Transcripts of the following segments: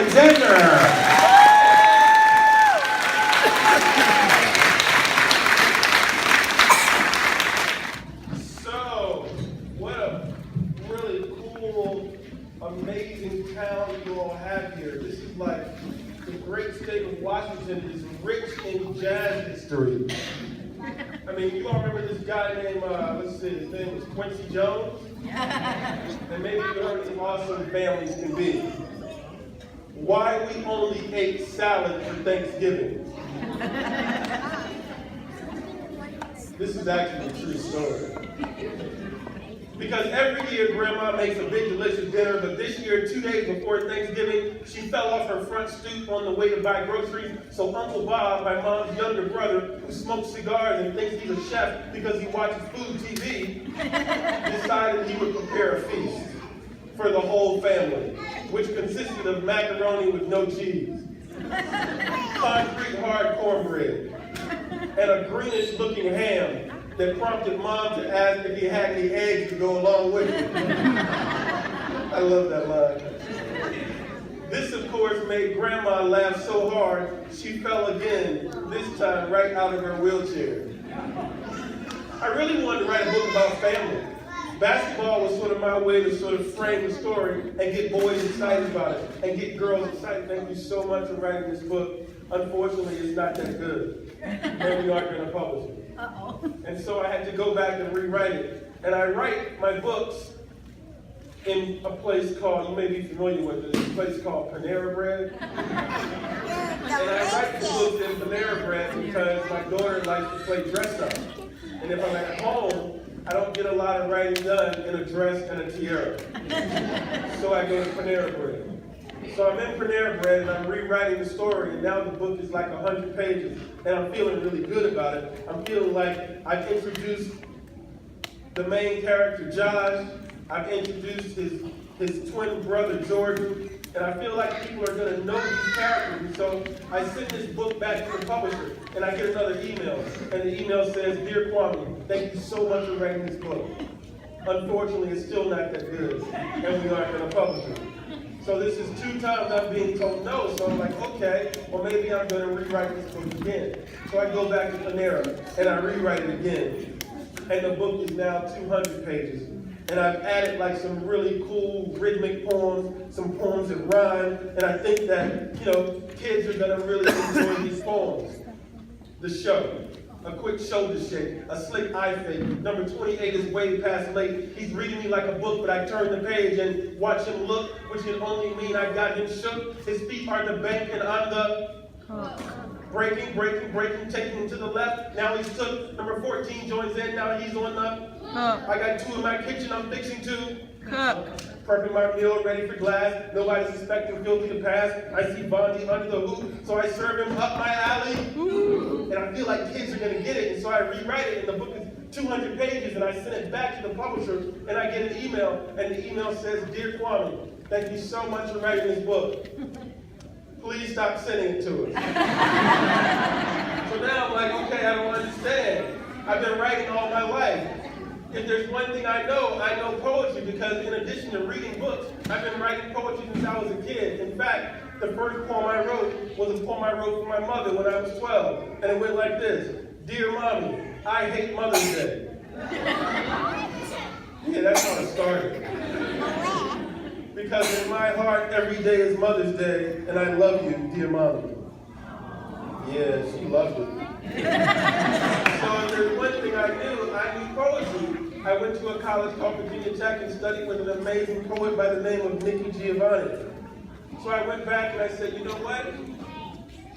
Alexander. So, what a really cool, amazing town you all have here. This is like the great state of Washington is rich in jazz history. I mean, you all remember this guy named, let's see, his name was Quincy Jones? And maybe you heard some awesome families can be. Why we only ate salad for Thanksgiving. This is actually a true story. Because every year Grandma makes a big delicious dinner, but this year, 2 days before Thanksgiving, she fell off her front stoop on the way to buy groceries, so Uncle Bob, my mom's younger brother, who smokes cigars and thinks he's a chef because he watches food TV, decided he would prepare a feast for the whole family, which consisted of macaroni with no cheese, concrete hard cornbread, and a greenish-looking ham that prompted Mom to ask if he had any eggs to go along with it. I love that line. This, of course, made Grandma laugh so hard, she fell again, this time right out of her wheelchair. I really wanted to write a book about family. Basketball was sort of my way to sort of frame the story and get boys excited about it, and get girls excited. Thank you so much for writing this book. Unfortunately, it's not that good, and we aren't going to publish it. And so I had to go back and rewrite it. And I write my books in a place called, you may be familiar with it, a place called Panera Bread. And I write the books in Panera Bread because my daughter likes to play dress up. And if I'm at home, I don't get a lot of writing done in a dress and a tiara. So I go to Panera Bread. So I'm in Panera Bread and I'm rewriting the story, and now the book is like 100 pages, and I'm feeling really good about it. I'm feeling like I've introduced the main character, Josh. I've introduced his twin brother, Jordan, and I feel like people are going to know these characters. And so I send this book back to the publisher, and I get another email, and the email says, "Dear Kawme, thank you so much for writing this book. Unfortunately, it's still not that good, and we aren't going to publish it." So this is 2 times I'm being told no, so I'm like, okay, well maybe I'm going to rewrite this book again. So I go back to Panera, and I rewrite it again. And the book is now 200 pages. And I've added like some really cool rhythmic poems, some poems that rhyme, and I think that, kids are going to really enjoy these poems. The show. A quick shoulder shake, a slick eye fake. Number 28 is way past late. He's reading me like a book, but I turn the page and watch him look, which can only mean I got him shook. His feet are the bank and I'm the breaking, taking him to the left. Now he's took. Number 14 joins in, now he's on the I got 2 in my kitchen, I'm fixing to prepping my meal, ready for glass. Nobody's expecting filthy to pass. I see Bondi under the hoop, so I serve him up my alley. And I feel like kids are going to get it, and so I rewrite it, and the book is 200 pages, and I send it back to the publisher, and I get an email, and the email says, "Dear Kawme, thank you so much for writing this book. Please stop sending it to us." So now I'm like, okay, I don't understand. I've been writing all my life. If there's one thing I know poetry, because in addition to reading books, I've been writing poetry since I was a kid. In fact, the first poem I wrote was a poem I wrote for my mother when I was 12. And it went like this: "Dear Mommy, I hate Mother's Day." Yeah, that's how it started. Because in my heart, every day is Mother's Day, and I love you, dear Mommy. Yeah, she loved it. So if there's one thing I knew poetry. I went to a college called Virginia Tech and studied with an amazing poet by the name of Nikki Giovanni. So I went back and I said, you know what?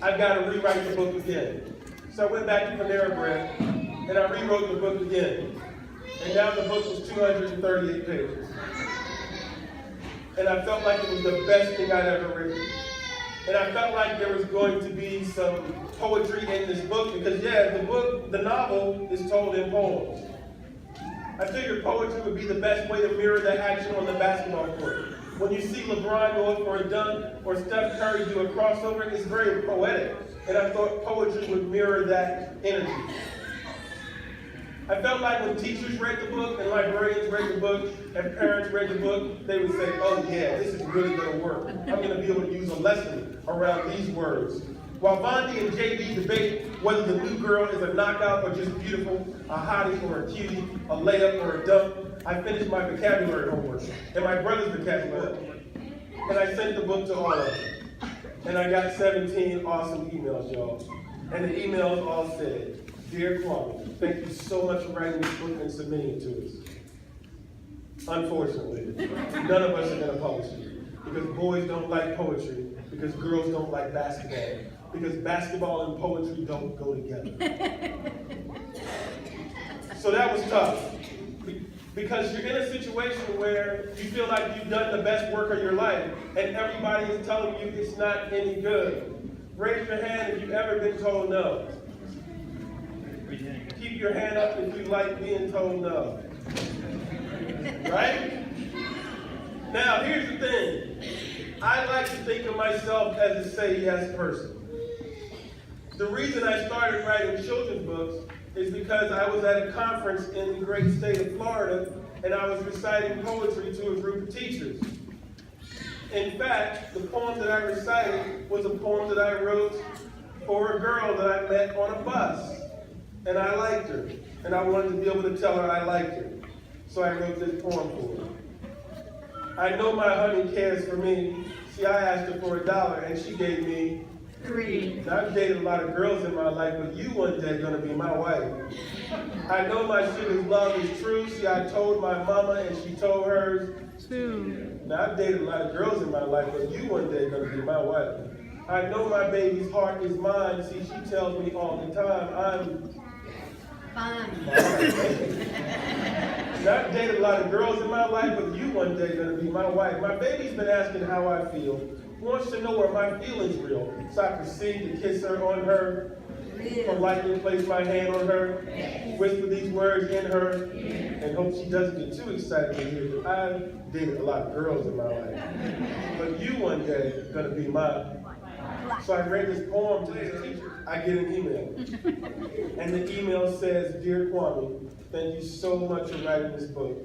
I've got to rewrite the book again. So I went back to Panera Bread and I rewrote the book again. And now the book was 238 pages. And I felt like it was the best thing I'd ever written. And I felt like there was going to be some poetry in this book because, the novel is told in poems. I figured poetry would be the best way to mirror the action on the basketball court. When you see LeBron go up for a dunk or Steph Curry do a crossover, it's very poetic. And I thought poetry would mirror that energy. I felt like when teachers read the book and librarians read the book and parents read the book, they would say, oh yeah, this is really going to work. I'm going to be able to use a lesson around these words. While Vondi and JB debate whether the new girl is a knockout or just beautiful, a hottie or a cutie, a layup or a dump, I finished my vocabulary homework and my brother's vocabulary. And I sent the book to all of them. And I got 17 awesome emails, y'all. And the emails all said, Dear Claudia, thank you so much for writing this book and submitting it to us. Unfortunately, none of us are going to publish it. Because boys don't like poetry, because girls don't like basketball, because basketball and poetry don't go together. So that was tough. Because you're in a situation where you feel like you've done the best work of your life, and everybody is telling you it's not any good. Raise your hand if you've ever been told no. Keep your hand up if you like being told no. Right? Now, here's the thing. I like to think of myself as a say yes person. The reason I started writing children's books is because I was at a conference in the great state of Florida, and I was reciting poetry to a group of teachers. In fact, the poem that I recited was a poem that I wrote for a girl that I met on a bus. And I liked her. And I wanted to be able to tell her I liked her. So I wrote this poem for her. I know my honey cares for me. See, I asked her for $1 and she gave me 3. Now, I've dated a lot of girls in my life, but you one day are gonna be my wife. I know my sugar's love is true. See, I told my mama and she told hers. 2. Now, I've dated a lot of girls in my life, but you one day are gonna be my wife. I know my baby's heart is mine. See, she tells me all the time, I'm fine. Now, I've dated a lot of girls in my life, but you one day are gonna be my wife. My baby's been asking how I feel. Wants to know where my feelings real. So I proceed to kiss her on her, politely place my hand on her, whisper these words in her, and hope she doesn't get too excited to hear that I've dated a lot of girls in my life. But you one day are gonna be mine. So I read this poem to this teacher. I get an email. And the email says, Dear Kawme, thank you so much for writing this book.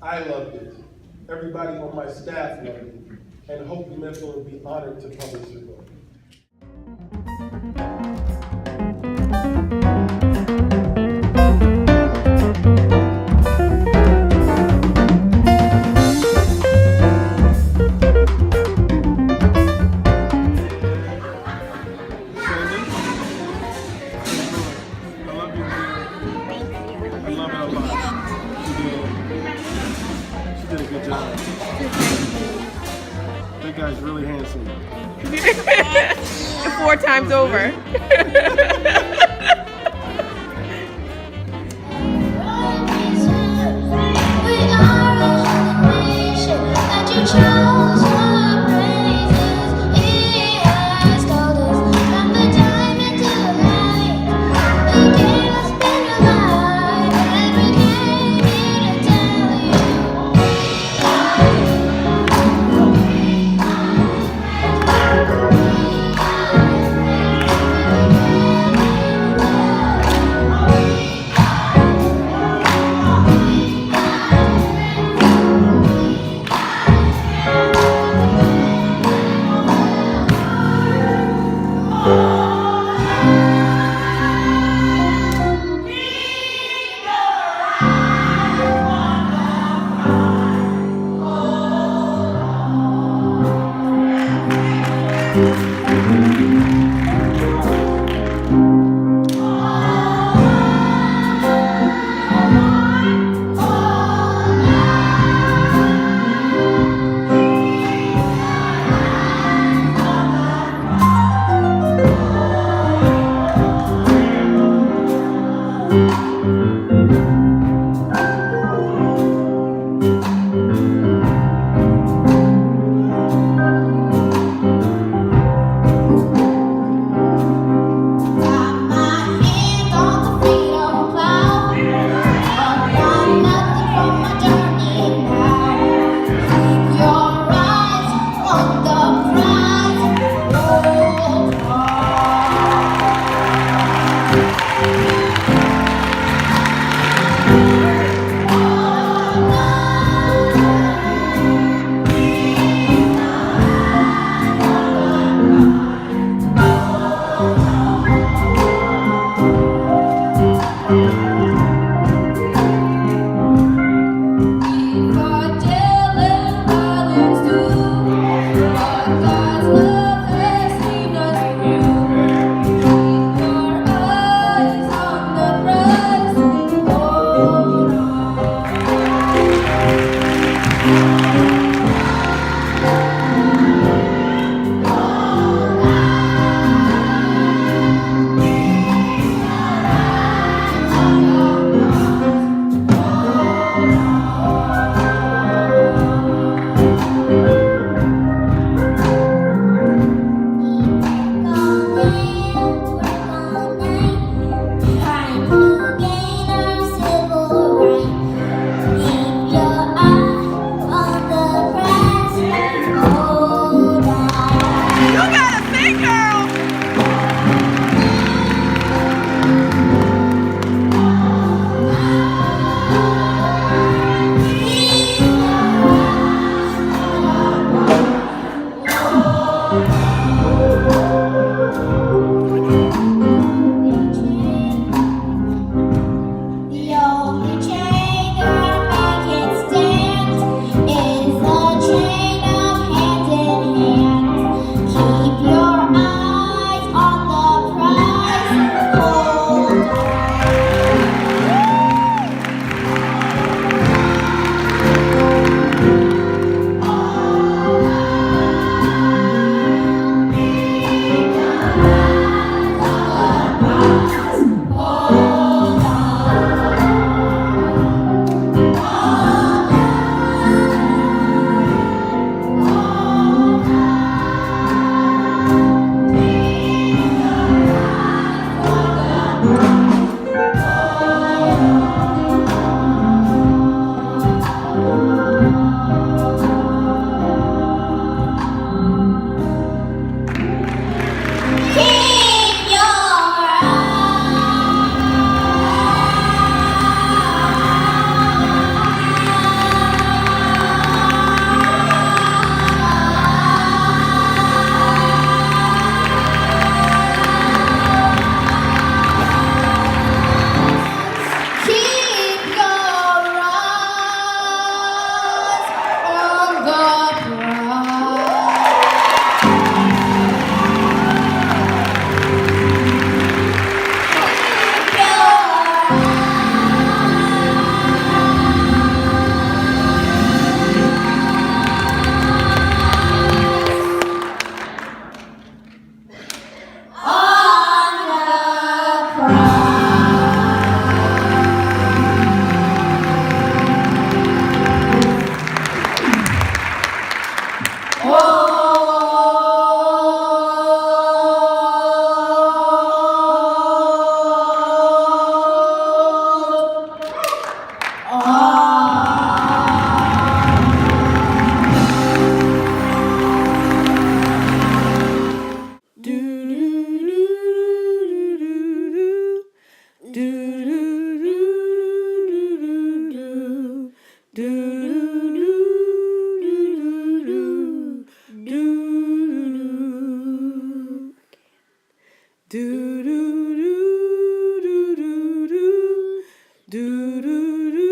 I loved it. Everybody on my staff loved it. And hope you Memphis will be honored to publish your book. That guy's really handsome. 4 times over. Do do do do do do do do.